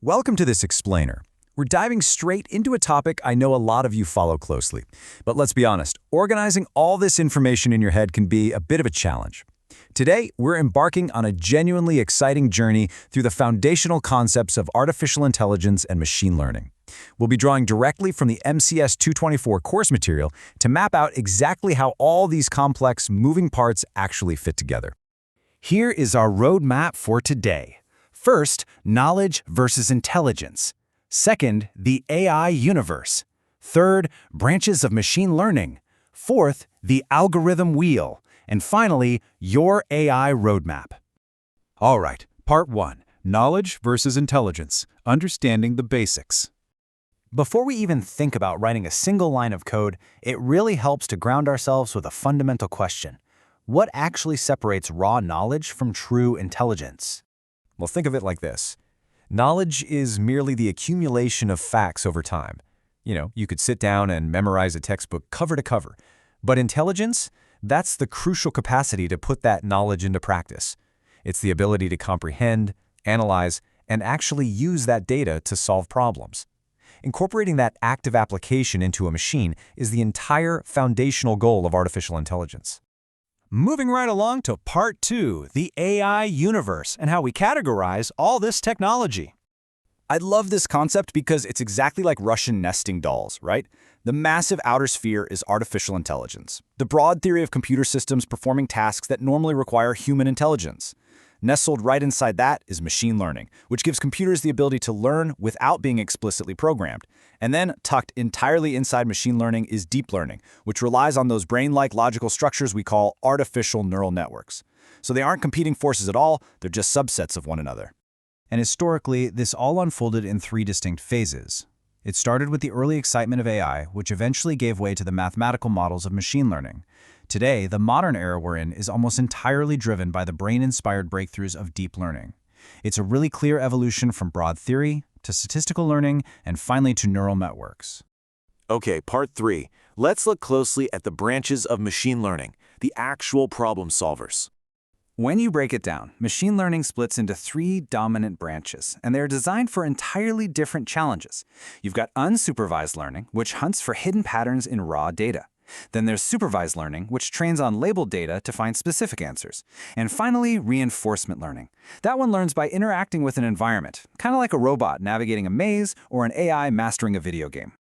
Welcome to this explainer. We're diving straight into a topic I know a lot of you follow closely. But let's be honest, organizing all this information in your head can be a bit of a challenge. Today, we're embarking on a genuinely exciting journey through the foundational concepts of artificial intelligence and machine learning. We'll be drawing directly from the MCS-224 course material to map out exactly how all these complex, moving parts actually fit together. Here is our roadmap for today. First, knowledge versus intelligence. Second, the AI universe. Third, branches of machine learning. Fourth, the algorithm wheel. And finally, your AI roadmap. All right, Part 1, Knowledge versus Intelligence, Understanding the Basics. Before we even think about writing a single line of code, it really helps to ground ourselves with a fundamental question. What actually separates raw knowledge from true intelligence? Well, think of it like this. Knowledge is merely the accumulation of facts over time. You could sit down and memorize a textbook cover to cover. But intelligence, that's the crucial capacity to put that knowledge into practice. It's the ability to comprehend, analyze, and actually use that data to solve problems. Incorporating that active application into a machine is the entire foundational goal of artificial intelligence. Moving right along to Part 2, the AI universe, and how we categorize all this technology. I love this concept because it's exactly like Russian nesting dolls, right? The massive outer sphere is artificial intelligence, the broad theory of computer systems performing tasks that normally require human intelligence. Nestled right inside that is machine learning, which gives computers the ability to learn without being explicitly programmed. And then, tucked entirely inside machine learning is deep learning, which relies on those brain-like logical structures we call artificial neural networks. So they aren't competing forces at all, they're just subsets of one another. And historically, this all unfolded in three distinct phases. It started with the early excitement of AI, which eventually gave way to the mathematical models of machine learning. Today, the modern era we're in is almost entirely driven by the brain-inspired breakthroughs of deep learning. It's a really clear evolution from broad theory to statistical learning and finally to neural networks. Okay, Part 3. Let's look closely at the branches of machine learning, the actual problem solvers. When you break it down, machine learning splits into three dominant branches, and they're designed for entirely different challenges. You've got unsupervised learning, which hunts for hidden patterns in raw data. Then there's supervised learning, which trains on labeled data to find specific answers. And finally, reinforcement learning. That one learns by interacting with an environment, kind of like a robot navigating a maze or an AI mastering a video game.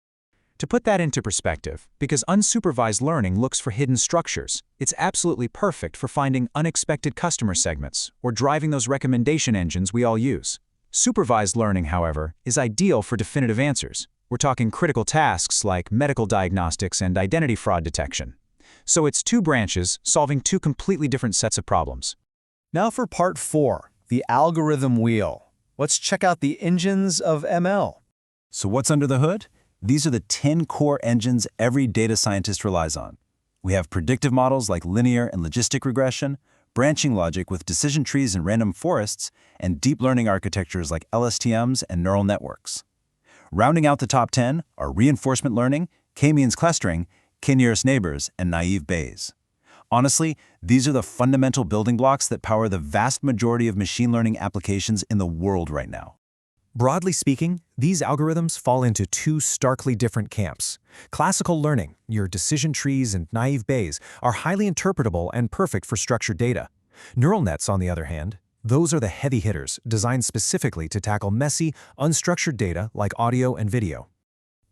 To put that into perspective, because unsupervised learning looks for hidden structures, it's absolutely perfect for finding unexpected customer segments or driving those recommendation engines we all use. Supervised learning, however, is ideal for definitive answers. We're talking critical tasks like medical diagnostics and identity fraud detection. So it's two branches solving two completely different sets of problems. Now for Part 4, the algorithm wheel. Let's check out the engines of ML. So what's under the hood? These are the 10 core engines every data scientist relies on. We have predictive models like linear and logistic regression, branching logic with decision trees and random forests, and deep learning architectures like LSTMs and neural networks. Rounding out the top 10 are reinforcement learning, K-means clustering, k-nearest neighbors, and naive Bayes. Honestly, these are the fundamental building blocks that power the vast majority of machine learning applications in the world right now. Broadly speaking, these algorithms fall into two starkly different camps. Classical learning, your decision trees and naive Bayes, are highly interpretable and perfect for structured data. Neural nets, on the other hand, those are the heavy hitters, designed specifically to tackle messy, unstructured data like audio and video.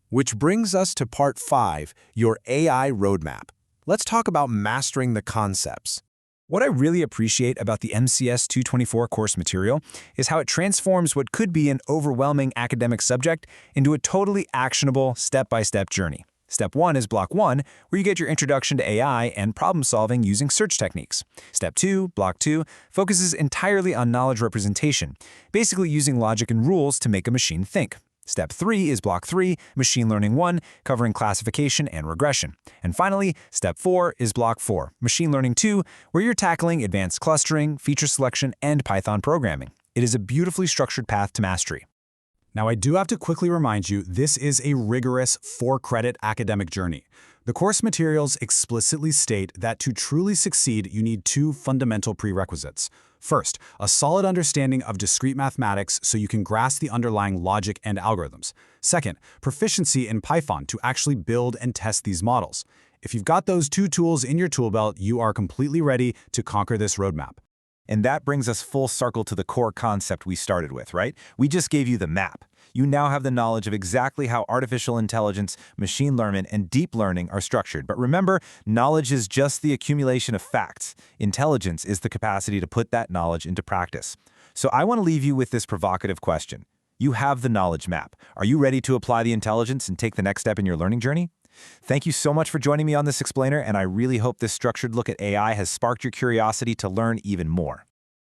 Which brings us to Part 5, your AI roadmap. Let's talk about mastering the concepts. What I really appreciate about the MCS-224 course material is how it transforms what could be an overwhelming academic subject into a totally actionable step-by-step journey. Step 1 is Block 1, where you get your introduction to AI and problem-solving using search techniques. Step 2, Block 2, focuses entirely on knowledge representation, basically using logic and rules to make a machine think. Step 3 is Block 3, Machine Learning 1, covering classification and regression. And finally, Step 4 is Block 4, Machine Learning 2, where you're tackling advanced clustering, feature selection, and Python programming. It is a beautifully structured path to mastery. Now, I do have to quickly remind you, this is a rigorous 4-credit academic journey. The course materials explicitly state that to truly succeed, you need two fundamental prerequisites. First, a solid understanding of discrete mathematics so you can grasp the underlying logic and algorithms. Second, proficiency in Python to actually build and test these models. If you've got those two tools in your tool belt, you are completely ready to conquer this roadmap. And that brings us full circle to the core concept we started with, right? We just gave you the map. You now have the knowledge of exactly how artificial intelligence, machine learning, and deep learning are structured. But remember, knowledge is just the accumulation of facts. Intelligence is the capacity to put that knowledge into practice. So I want to leave you with this provocative question. You have the knowledge map. Are you ready to apply the intelligence and take the next step in your learning journey? Thank you so much for joining me on this explainer, and I really hope this structured look at AI has sparked your curiosity to learn even more.